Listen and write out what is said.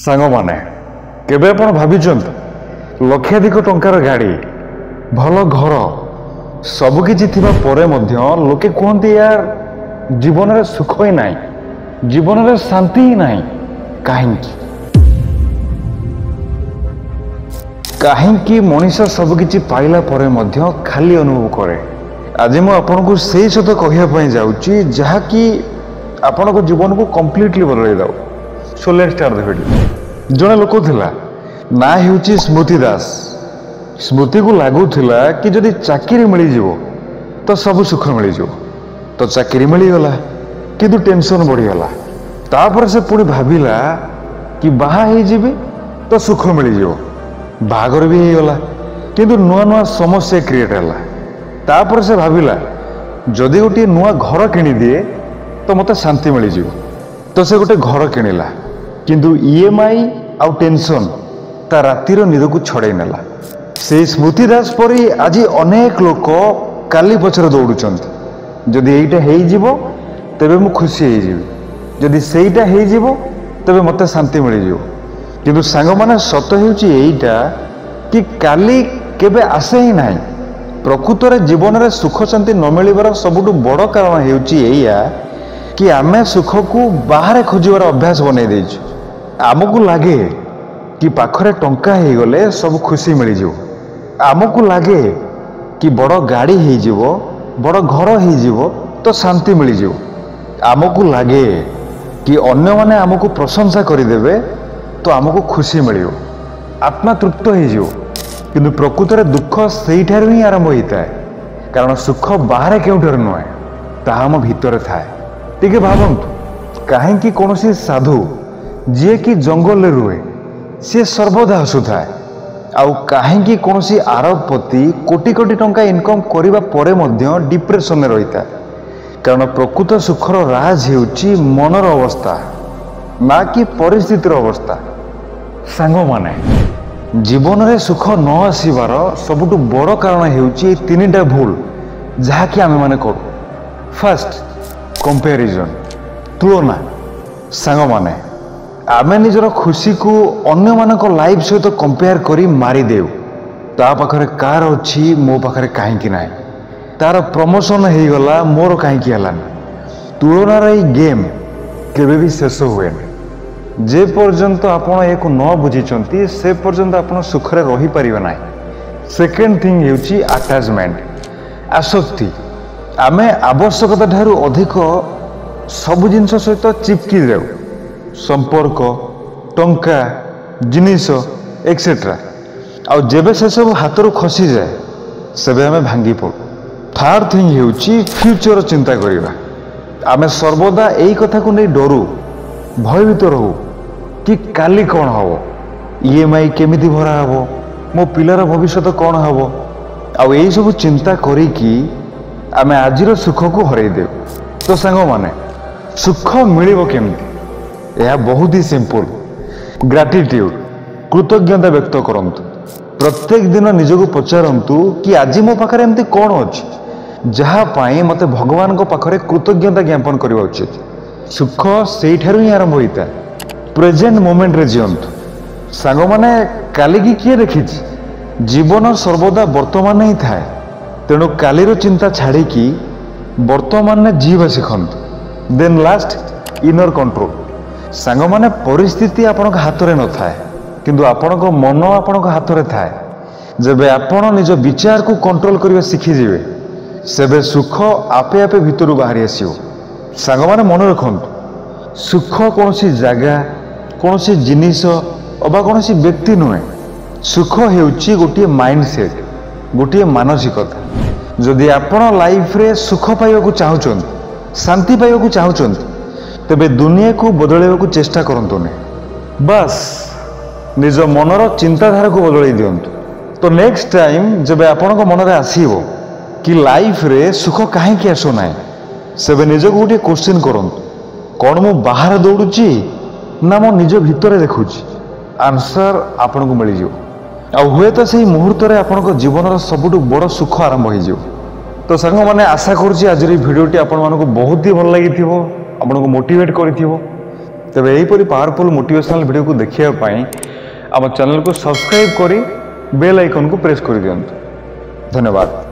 ସାଙ୍ଗମାନେ କେବେ ଆପଣ ଭାବିଛନ୍ତି ଲକ୍ଷାଧିକ ଟଙ୍କାର ଗାଡ଼ି ଭଲ ଘର ସବୁକିଛି ଥିବା ପରେ ମଧ୍ୟ ଲୋକେ କୁହନ୍ତି ୟାର ଜୀବନରେ ସୁଖ ହିଁ ନାହିଁ, ଜୀବନରେ ଶାନ୍ତି ହିଁ ନାହିଁ। କାହିଁକି ମଣିଷ ସବୁକିଛି ପାଇଲା ପରେ ମଧ୍ୟ ଖାଲି ଅନୁଭବ କରେ? ଆଜି ମୁଁ ଆପଣଙ୍କୁ ସେଇ ସତ କହିବା ପାଇଁ ଯାଉଛି ଯାହାକି ଆପଣଙ୍କ ଜୀବନକୁ କମ୍ପ୍ଲିଟଲି ବଦଳେଇ ଦେବ। So let's start the video. ଜଣେ ଲୋକ ଥିଲା, ନାଁ ହେଉଛି ସ୍ମୃତି ଦାସ। ସ୍ମୃତିକୁ ଲାଗୁଥିଲା କି ଯଦି ଚାକିରି ମିଳିଯିବ ତ ସବୁ ସୁଖ ମିଳିଯିବ। ତ ଚାକିରି ମିଳିଗଲା, କିନ୍ତୁ ଟେନସନ୍ ବଢ଼ିଗଲା। ତାପରେ ସେ ପୁଣି ଭାବିଲା କି ବାହା ହେଇଯିବି ତ ସୁଖ ମିଳିଯିବ। ବାହାଘର ବି ହେଇଗଲା, କିନ୍ତୁ ନୂଆ ନୂଆ ସମସ୍ୟା କ୍ରିଏଟ୍ ହେଲା। ତାପରେ ସେ ଭାବିଲା ଯଦି ଗୋଟିଏ ନୂଆ ଘର କିଣିଦିଏ ତ ମୋତେ ଶାନ୍ତି ମିଳିଯିବ। ତ ସେ ଗୋଟେ ଘର କିଣିଲା, କିନ୍ତୁ EMI ଆଉ ଟେନସନ୍ ତା ରାତିର ନିଦକୁ ଛଡ଼େଇ ନେଲା। ସେଇ ସ୍ମୃତି ଦାସ ପରି ଆଜି ଅନେକ ଲୋକ କାଲି ପଛରେ ଦୌଡ଼ୁଛନ୍ତି। ଯଦି ଏଇଟା ହେଇଯିବ ତେବେ ମୁଁ ଖୁସି ହେଇଯିବି, ଯଦି ସେଇଟା ହେଇଯିବ ତେବେ ମୋତେ ଶାନ୍ତି ମିଳିଯିବ। କିନ୍ତୁ ସାଙ୍ଗମାନେ ସତ ହେଉଛି ଏଇଟା କି କାଲି କେବେ ଆସେ ହିଁ ନାହିଁ। ପ୍ରକୃତରେ ଜୀବନରେ ସୁଖ ଶାନ୍ତି ନ ମିଳିବାର ସବୁଠୁ ବଡ଼ କାରଣ ହେଉଛି ଏଇଆ କି ଆମେ ସୁଖକୁ ବାହାରେ ଖୋଜିବାର ଅଭ୍ୟାସ ବନେଇ ଦେଇଛୁ। ଆମକୁ ଲାଗେ କି ପାଖରେ ଟଙ୍କା ହେଇଗଲେ ସବୁ ଖୁସି ମିଳିଯିବ। ଆମକୁ ଲାଗେ କି ବଡ଼ ଗାଡ଼ି ହେଇଯିବ, ବଡ଼ ଘର ହେଇଯିବ ତ ଶାନ୍ତି ମିଳିଯିବ। ଆମକୁ ଲାଗେ କି ଅନ୍ୟମାନେ ଆମକୁ ପ୍ରଶଂସା କରିଦେବେ ତ ଆମକୁ ଖୁସି ମିଳିବ, ଆତ୍ମା ତୃପ୍ତ ହେଇଯିବ। କିନ୍ତୁ ପ୍ରକୃତରେ ଦୁଃଖ ସେଇଠାରୁ ହିଁ ଆରମ୍ଭ ହେଇଥାଏ। କାରଣ ସୁଖ ବାହାରେ କେଉଁଠାରୁ ନୁହେଁ, ତାହା ଆମ ଭିତରେ ଥାଏ। ଟିକେ ଭାବନ୍ତୁ, କାହିଁକି କୌଣସି ସାଧୁ ଯିଏକି ଜଙ୍ଗଲରେ ରୁହେ ସିଏ ସର୍ବଦା ହସୁଥାଏ, ଆଉ କାହିଁକି କୌଣସି ଆରବପତି କୋଟି କୋଟି ଟଙ୍କା ଇନକମ୍ କରିବା ପରେ ମଧ୍ୟ ଡିପ୍ରେସନରେ ରହିଥାଏ? କାରଣ ପ୍ରକୃତ ସୁଖର ରାଜ ହେଉଛି ମନର ଅବସ୍ଥା, ନା କି ପରିସ୍ଥିତିର ଅବସ୍ଥା। ସାଙ୍ଗମାନେ, ଜୀବନରେ ସୁଖ ନ ଆସିବାର ସବୁଠୁ ବଡ଼ କାରଣ ହେଉଛି ଏଇ ତିନିଟା ଭୁଲ ଯାହାକି ଆମେମାନେ କରୁ। ଫାର୍ଷ୍ଟ, କମ୍ପାରିଜନ୍, ତୁଳନା। ସାଙ୍ଗମାନେ, ଆମେ ନିଜର ଖୁସିକୁ ଅନ୍ୟମାନଙ୍କ ଲାଇଫ୍ ସହିତ କମ୍ପେୟାର କରି ମାରିଦେଉ। ତା ପାଖରେ କାର୍ ଅଛି, ମୋ ପାଖରେ କାହିଁକି ନାହିଁ? ତାର ପ୍ରମୋସନ୍ ହେଇଗଲା, ମୋର କାହିଁକି ହେଲାନି? ତୁଳନାର ଏଇ ଗେମ୍ କେବେ ବି ଶେଷ ହୁଏନି। ଯେ ପର୍ଯ୍ୟନ୍ତ ଆପଣ ଏହାକୁ ନ ବୁଝିଛନ୍ତି ସେ ପର୍ଯ୍ୟନ୍ତ ଆପଣ ସୁଖରେ ରହିପାରିବେ ନାହିଁ। ସେକେଣ୍ଡ ଥିଙ୍ଗ ହେଉଛି ଆଟାଚମେଣ୍ଟ, ଆସକ୍ତି। ଆମେ ଆବଶ୍ୟକତା ଠାରୁ ଅଧିକ ସବୁ ଜିନିଷ ସହିତ ଚିପକି ଯାଉ, ସମ୍ପର୍କ, ଟଙ୍କା, ଜିନିଷ ଏକ୍ସେଟ୍ରା। ଆଉ ଯେବେ ସେସବୁ ହାତରୁ ଖସିଯାଏ ସେବେ ଆମେ ଭାଙ୍ଗି ପଡ଼ୁ। ଥାର୍ଡ ଥିଙ୍ଗ ହେଉଛି ଫ୍ୟୁଚର ଚିନ୍ତା କରିବା। ଆମେ ସର୍ବଦା ଏଇ କଥାକୁ ନେଇ ଡରୁ, ଭୟଭୀତ ରହୁ କି କାଲି କ'ଣ ହେବ, EMI କେମିତି ଭରା ହେବ, ମୋ ପିଲାର ଭବିଷ୍ୟତ କ'ଣ ହେବ। ଆଉ ଏଇସବୁ ଚିନ୍ତା କରିକି ଆମେ ଆଜିର ସୁଖକୁ ହରାଇ ଦେଉ। ତ ସାଙ୍ଗମାନେ, ସୁଖ ମିଳିବ କେମିତି? ଏହା ବହୁତ ହି ସିମ୍ପଲ। ଗ୍ରାଟିଟ୍ୟୁଡ୍, କୃତଜ୍ଞତା ବ୍ୟକ୍ତ କରନ୍ତୁ। ପ୍ରତ୍ୟେକ ଦିନ ନିଜକୁ ପଚାରନ୍ତୁ କି ଆଜି ମୋ ପାଖରେ ଏମିତି କ'ଣ ଅଛି ଯାହା ପାଇଁ ମୋତେ ଭଗବାନଙ୍କ ପାଖରେ କୃତଜ୍ଞତା ଜ୍ଞାପନ କରିବା ଉଚିତ। ସୁଖ ସେଇଠାରୁ ହିଁ ଆରମ୍ଭ ହୋଇଥାଏ। ପ୍ରେଜେଣ୍ଟ ମୋମେଣ୍ଟରେ ଜିଅନ୍ତୁ। ସାଙ୍ଗମାନେ, କାଲିକି କିଏ ଦେଖିଛି? ଜୀବନ ସର୍ବଦା ବର୍ତ୍ତମାନ ହିଁ ଥାଏ। ତେଣୁ କାଲିର ଚିନ୍ତା ଛାଡ଼ିକି ବର୍ତ୍ତମାନରେ ଜିଇବା ଶିଖନ୍ତୁ। ଦେନ୍ ଲାଷ୍ଟ, ଇନର କଣ୍ଟ୍ରୋଲ। ସାଙ୍ଗମାନେ, ପରିସ୍ଥିତି ଆପଣଙ୍କ ହାତରେ ନଥାଏ, କିନ୍ତୁ ଆପଣଙ୍କ ମନ ଆପଣଙ୍କ ହାତରେ ଥାଏ। ଯେବେ ଆପଣ ନିଜ ବିଚାରକୁ କଣ୍ଟ୍ରୋଲ କରିବା ଶିଖିଯିବେ ସେବେ ସୁଖ ଆପେ ଆପେ ଭିତରୁ ବାହାରି ଆସିବ। ସାଙ୍ଗମାନେ, ମନେ ରଖନ୍ତୁ, ସୁଖ କୌଣସି ଜାଗା, କୌଣସି ଜିନିଷ ଅବା କୌଣସି ବ୍ୟକ୍ତି ନୁହେଁ। ସୁଖ ହେଉଛି ଗୋଟିଏ ମାଇଣ୍ଡସେଟ୍, ଗୋଟିଏ ମାନସିକତା। ଯଦି ଆପଣ ଲାଇଫରେ ସୁଖ ପାଇବାକୁ ଚାହୁଁଛନ୍ତି, ଶାନ୍ତି ପାଇବାକୁ ଚାହୁଁଛନ୍ତି, ତେବେ ଦୁନିଆକୁ ବଦଳାଇବାକୁ ଚେଷ୍ଟା କରନ୍ତୁନି। ବାସ୍ ନିଜ ମନର ଚିନ୍ତାଧାରାକୁ ବଦଳାଇ ଦିଅନ୍ତୁ। ତ ନେକ୍ସଟ ଟାଇମ୍ ଯେବେ ଆପଣଙ୍କ ମନରେ ଆସିବ କି ଲାଇଫରେ ସୁଖ କାହିଁକି ଆସୁନାହିଁ, ସେବେ ନିଜକୁ ଗୋଟିଏ କ୍ୱେଶ୍ଚିନ୍ କରନ୍ତୁ, କ'ଣ ମୁଁ ବାହାରେ ଦୌଡ଼ୁଛି ନା ମୋ ନିଜ ଭିତରେ ଦେଖୁଛି? ଆନ୍ସର ଆପଣଙ୍କୁ ମିଳିଯିବ। ଆଉ ହୁଏତ ସେହି ମୁହୂର୍ତ୍ତରେ ଆପଣଙ୍କ ଜୀବନର ସବୁଠୁ ବଡ଼ ସୁଖ ଆରମ୍ଭ ହୋଇଯିବ। ତ ସାଙ୍ଗମାନେ, ଆଶା କରୁଛି ଆଜିର ଏହି ଭିଡ଼ିଓଟି ଆପଣମାନଙ୍କୁ ବହୁତ ହି ଭଲ ଲାଗିଥିବ, ଆପଣଙ୍କୁ ମୋଟିଭେଟ୍ କରିଥିବ। तेरे यहीपरि पावरफुल मोटिवेशनल वीडियो को देखिया पाई आम चैनल को सब्सक्राइब करी बेल आइकन को प्रेस कर दियंतु। धन्यवाद।